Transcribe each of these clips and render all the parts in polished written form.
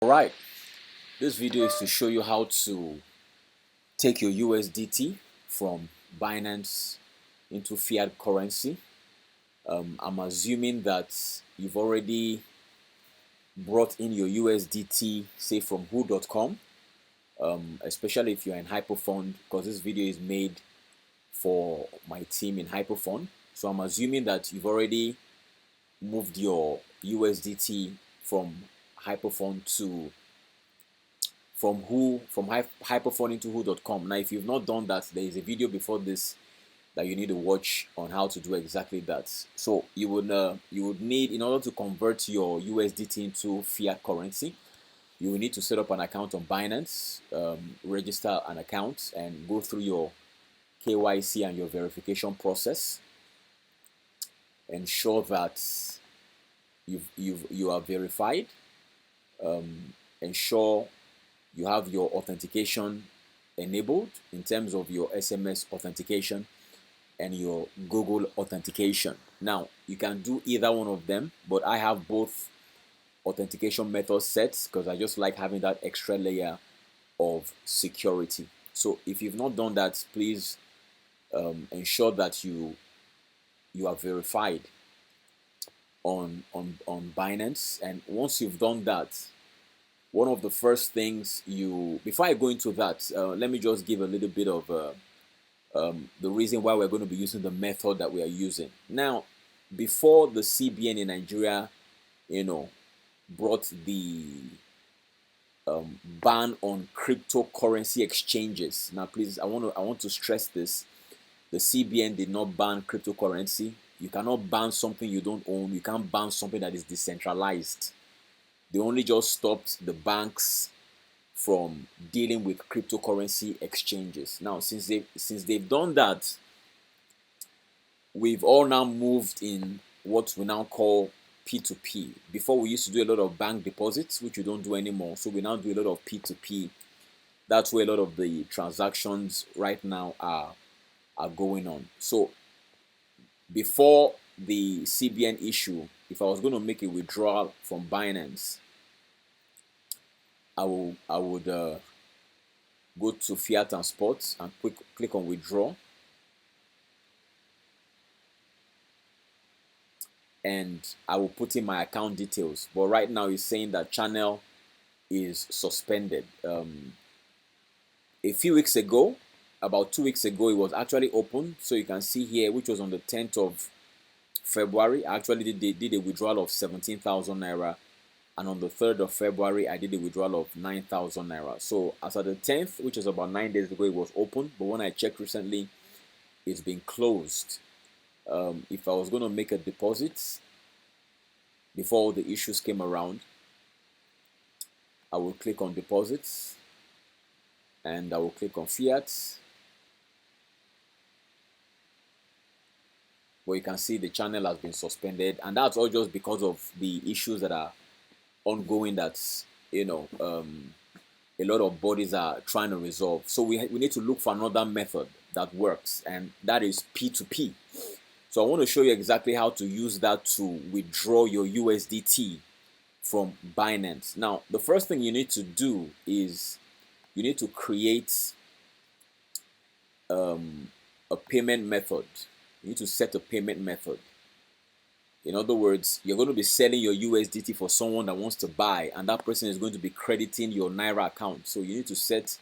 Alright, this video is to show you how to take your USDT from Binance into fiat currency. I'm assuming that you've already brought in your USDT, say from who.com, especially if you're in HyperFund, because this video is made for my team in HyperFund. So I'm assuming that you've already moved your USDT from HyperFund to HyperFund into who.com. Now, if you've not done that, there is a video before this that you need to watch on how to do exactly that. So you would need, in order to convert your USDT into fiat currency, you will need to set up an account on Binance, register an account, and go through your KYC and your verification process. Ensure that you are verified. Ensure you have your authentication enabled in terms of your SMS authentication and your Google authentication. Now, you can do either one of them, but I have both authentication methods set because I just like having that extra layer of security. So if you've not done that, please ensure that you are verified on Binance. And once you've done that, one of the first things before I go into that, let me just give a little bit of the reason why we're going to be using the method that we are using. Now, before the CBN in Nigeria, brought the ban on cryptocurrency exchanges. Now, please, I want to stress this. The CBN did not ban cryptocurrency. You cannot ban something you don't own. You can't ban something that is decentralized. They only just stopped the banks from dealing with cryptocurrency exchanges. Now, since they've done that, we've all now moved in what we now call P2P. Before, we used to do a lot of bank deposits, which we don't do anymore. So we now do a lot of P2P. That's where a lot of the transactions right now are going on. So before the CBN issue, if I was going to make a withdrawal from Binance, I would go to Fiat and Sports and click on withdraw, and I will put in my account details. But right now it's saying that channel is suspended. A few weeks ago, about 2 weeks ago, it was actually open. So you can see here, which was on the 10th of February, I actually did a withdrawal of 17,000 naira, and on the 3rd of February I did a withdrawal of 9,000 naira. So as of the 10th, which is about 9 days ago, it was open, but when I checked recently, it's been closed. If I was going to make a deposit before all the issues came around, I will click on deposits and I will click on fiat. But you can see the channel has been suspended, and that's all just because of the issues that are ongoing. That's a lot of bodies are trying to resolve. So we need to look for another method that works, and that is P2P. So I want to show you exactly how to use that to withdraw your USDT from Binance. Now, the first thing you need to do is you need to create a payment method. You need to set a payment method. In other words, you're going to be selling your USDT for someone that wants to buy, and that person is going to be crediting your Naira account. So you need to set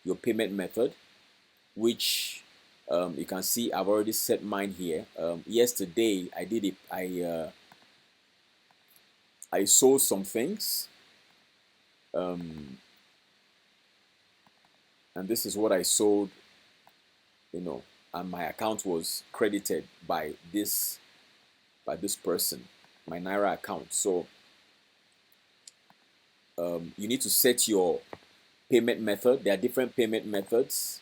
your payment method, which you can see I've already set mine here. Yesterday I did it. I sold some things, and this is what I sold. And my account was credited by this person, my Naira account. So you need to set your payment method. There are different payment methods.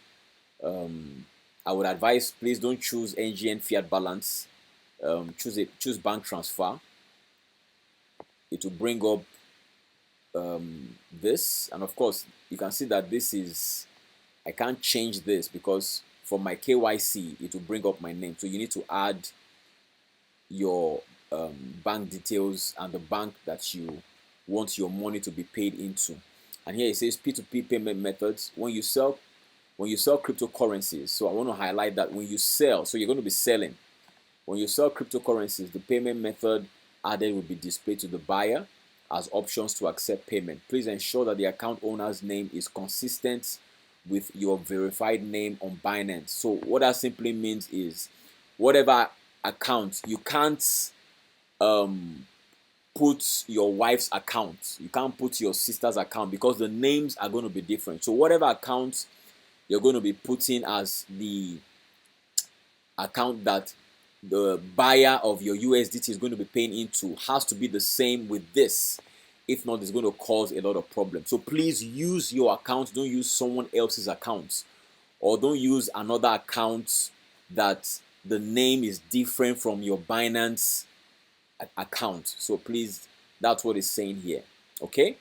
I would advise, please don't choose NGN fiat balance. Choose bank transfer. It will bring up this, and of course you can see that this is, I can't change this because for my KYC it will bring up my name. So you need to add your bank details and the bank that you want your money to be paid into. And here it says P2P payment methods. When you sell cryptocurrencies, so I want to highlight that when you sell, so you're going to be selling. When you sell cryptocurrencies, the payment method added will be displayed to the buyer as options to accept payment. Please ensure that the account owner's name is consistent with your verified name on Binance. So what that simply means is whatever account, you can't put your wife's account, you can't put your sister's account, because the names are going to be different. So whatever account you're going to be putting as the account that the buyer of your USDT is going to be paying into has to be the same with this. If not, it's going to cause a lot of problems. So please use your account. Don't use someone else's account, or don't use another account that the name is different from your Binance account. So please, that's what it's saying here. Okay,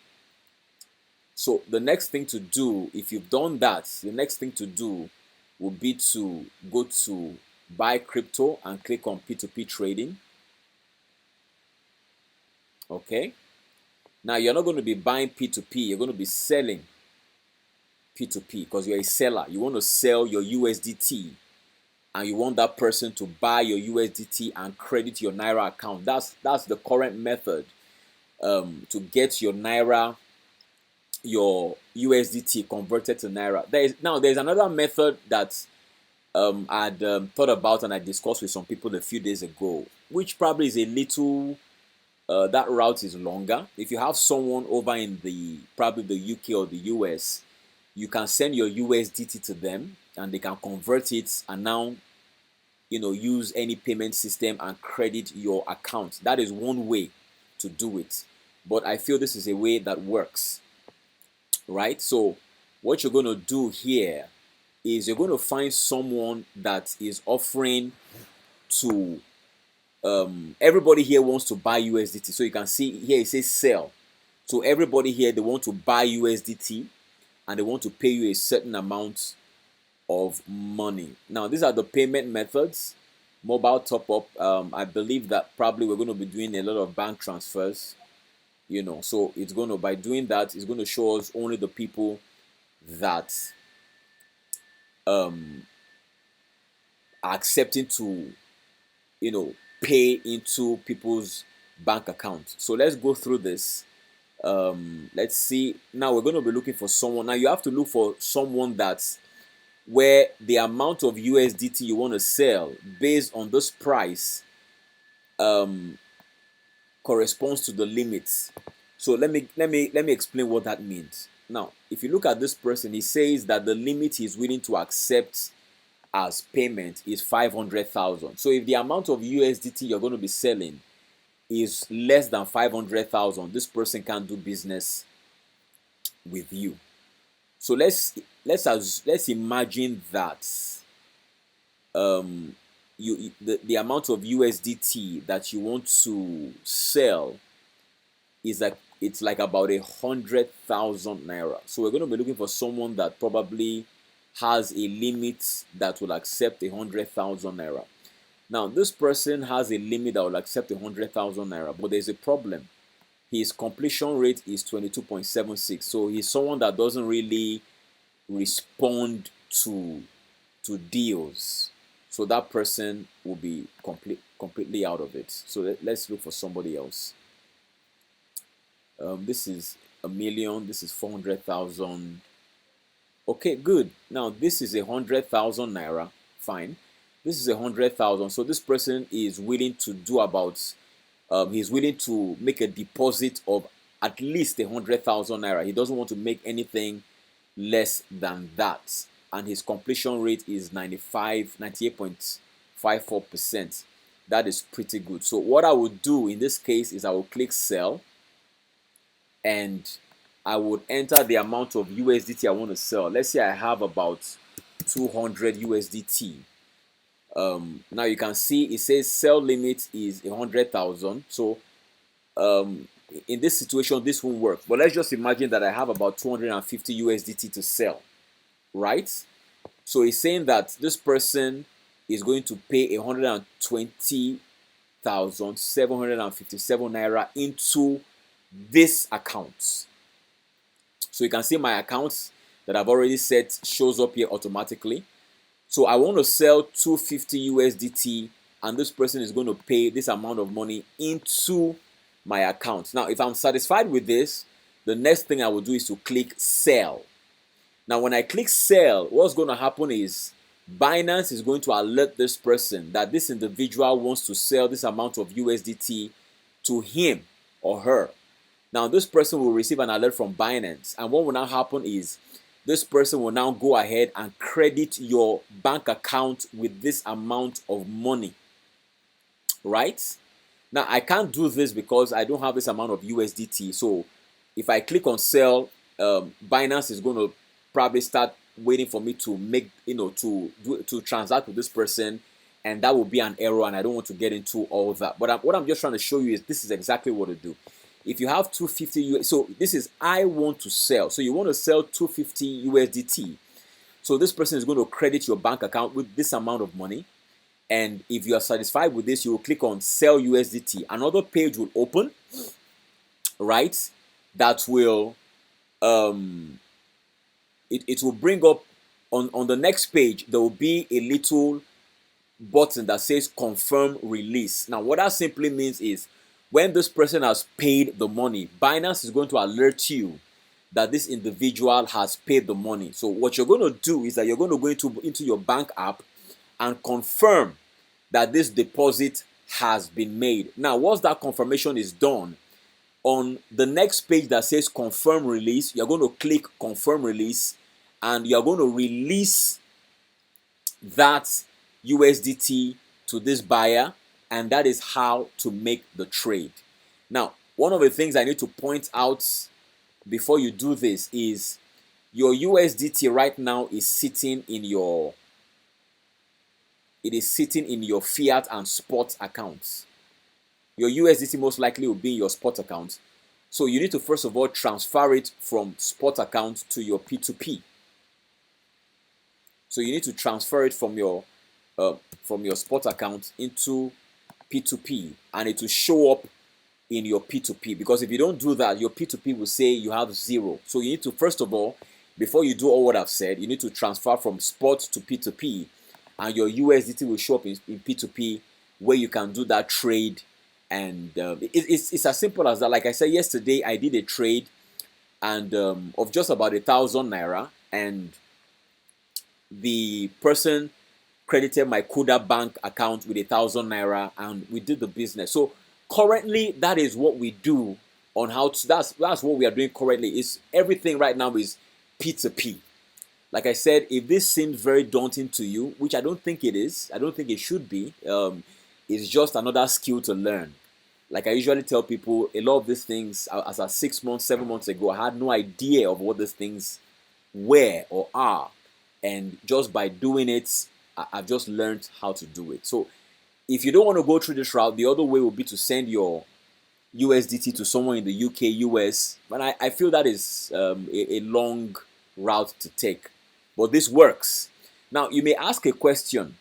so the next thing to do, if you've done that, the next thing to do will be to go to buy crypto and click on P2P trading. Okay, now you're not going to be buying P2P, you're going to be selling P2P, because you're a seller. You want to sell your USDT and you want that person to buy your USDT and credit your Naira account. That's the current method to get your Naira, your USDT converted to Naira. There's another method that I'd thought about and I discussed with some people a few days ago, which probably is a little, that route is longer. If you have someone over in probably the UK or the US, you can send your USDT to them and they can convert it and now, use any payment system and credit your account. That is one way to do it. But I feel this is a way that works, right? So what you're going to do here is you're going to find someone that is offering to, everybody here wants to buy USDT. So you can see here it says sell. So everybody here, they want to buy USDT and they want to pay you a certain amount of money. Now these are the payment methods. Mobile top up, I believe that probably we're going to be doing a lot of bank transfers, so it's going to, by doing that, it's going to show us only the people that are accepting to pay into people's bank account. So let's go through this. Let's see. Now we're going to be looking for someone. Now you have to look for someone that's where the amount of USDT you want to sell based on this price corresponds to the limits. So let me explain what that means. Now, if you look at this person, he says that the limit he's willing to accept as payment is 500,000. So if the amount of USDT you're going to be selling is less than 500,000, this person can't do business with you. So let's imagine that the amount of USDT that you want to sell is it's like about 100,000 naira. So we're going to be looking for someone that probably has a limit that will accept 100,000 naira. Now this person has a limit that will accept 100,000 naira, but there's a problem. His completion rate is 22.76. So he's someone that doesn't really respond to deals. So that person will be completely out of it. So let's look for somebody else. This is 1 million. This is 400,000. Okay, good. Now this is 100,000 naira. Fine. This is 100,000. So this person is willing to do about. He's willing to make a deposit of at least 100,000 naira. He doesn't want to make anything less than that. And his completion rate is 98.54%. That is pretty good. So what I would do in this case is I will click sell, and I would enter the amount of USDT I want to sell. Let's say I have about 200 USDT. Now you can see it says sell limit is 100,000. So in this situation, this won't work. But let's just imagine that I have about 250 USDT to sell, right? So it's saying that this person is going to pay 120,757 naira into this account. So you can see my accounts that I've already set shows up here automatically. So I want to sell 250 USDT, and this person is going to pay this amount of money into my account. Now, if I'm satisfied with this, the next thing I will do is to click sell. Now, when I click sell, what's going to happen is Binance is going to alert this person that this individual wants to sell this amount of USDT to him or her. Now, this person will receive an alert from Binance, and what will now happen is this person will now go ahead and credit your bank account with this amount of money, right? Now, I can't do this because I don't have this amount of USDT. So if I click on sell, Binance is going to probably start waiting for me to make, to transact with this person, and that will be an error, and I don't want to get into all that. But what I'm just trying to show you is this is exactly what to do. If you have 250 US, so this is I want to sell. So you want to sell 250 USDT. So this person is going to credit your bank account with this amount of money. And if you are satisfied with this, you will click on sell USDT. Another page will open, right? That will it will bring up on the next page, there will be a little button that says confirm release. Now, what that simply means is when this person has paid the money, Binance is going to alert you that this individual has paid the money. So what you're going to do is that you're going to go into your bank app and confirm that this deposit has been made. Now, once that confirmation is done, on the next page that says confirm release, you're going to click confirm release, and you're going to release that USDT to this buyer, and that is how to make the trade. Now, one of the things I need to point out before you do this is your USDT right now is sitting in your Fiat and spot accounts. Your USDT most likely will be in your spot account. So you need to first of all transfer it from spot account to your P2P. So you need to transfer it from your spot account into P2P, and it will show up in your P2P, because if you don't do that, your P2P will say you have zero. So you need to, first of all, before you do all what I've said, you need to transfer from spot to P2P, and your USDT will show up in P2P, where you can do that trade. And it's as simple as that. Like I said yesterday, I did a trade and of just about 1,000 naira, and the person credited my Kuda bank account with 1,000 naira, and we did the business. So currently, that is what we do on how to. That's what we are doing currently. Is everything right now is P2P. Like I said, if this seems very daunting to you, which I don't think it is, I don't think it should be. It's just another skill to learn. Like I usually tell people, a lot of these things, as of 6 months, 7 months ago, I had no idea of what these things were or are. And just by doing it, I've just learned how to do it. So if you don't want to go through this route, the other way would be to send your USDT to someone in the UK, US. But I feel that is a long route to take. But this works. Now, you may ask a question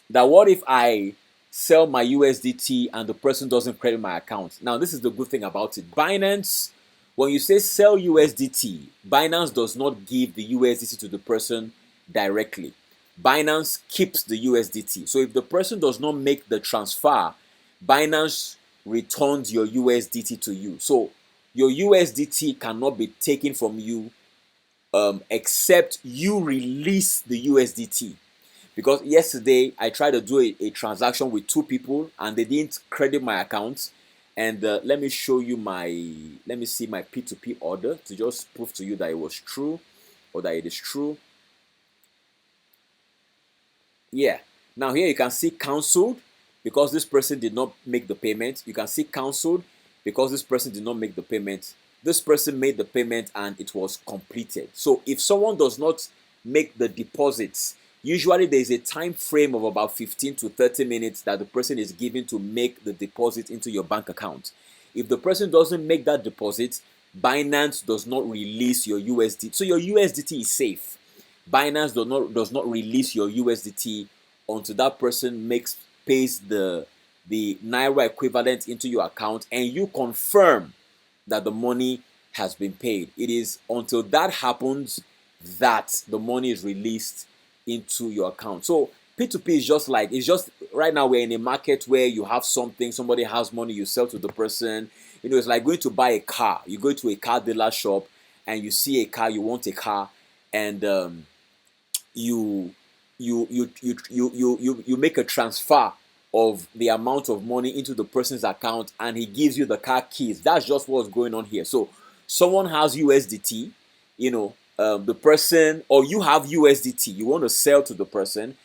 that what if I sell my USDT and the person doesn't credit my account? Now, this is the good thing about it. Binance, when you say sell USDT, Binance does not give the USDT to the person directly. Binance keeps the USDT. So if the person does not make the transfer, Binance returns your USDT to you. So your USDT cannot be taken from you except you release the USDT. Because yesterday I tried to do a transaction with 2 people and they didn't credit my account. And let me show you let me see my P2P order to just prove to you that it was true or that it is true. Yeah. Now here you can see cancelled because this person did not make the payment. You can see cancelled because this person did not make the payment. This person made the payment and it was completed. So if someone does not make the deposits, usually there is a time frame of about 15 to 30 minutes that the person is given to make the deposit into your bank account. If the person doesn't make that deposit, Binance does not release your USDT. So your USDT is safe. Binance does not release your USDT until that person pays the Naira equivalent into your account and you confirm that the money has been paid. It is until that happens that the money is released into your account. So P2P is just like, it's just right now we're in a market where you have something, somebody has money, you sell to the person. You know, it's like going to buy a car. You go to a car dealer shop and you see a car, you want a car, and you you make a transfer of the amount of money into the person's account, and he gives you the car keys. That's just what's going on here. So someone has USDT, you know, the person, or you have USDT, you want to sell to the person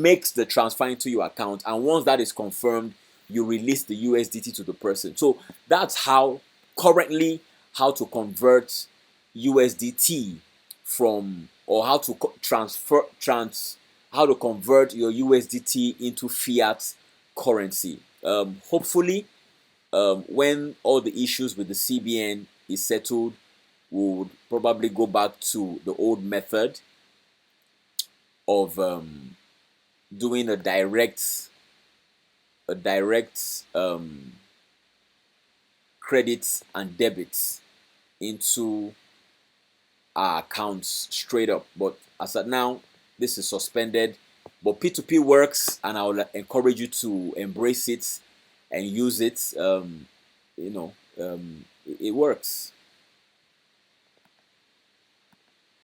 makes the transfer into your account, and once that is confirmed, you release the USDT to the person. So that's how currently how to convert USDT from, or how to how to convert your USDT into fiat currency. Hopefully, when all the issues with the CBN is settled, we would probably go back to the old method of doing a direct credits and debits into our accounts straight up. But as of now, this is suspended. But P2P works, and I will encourage you to embrace it and use it. You know, it works.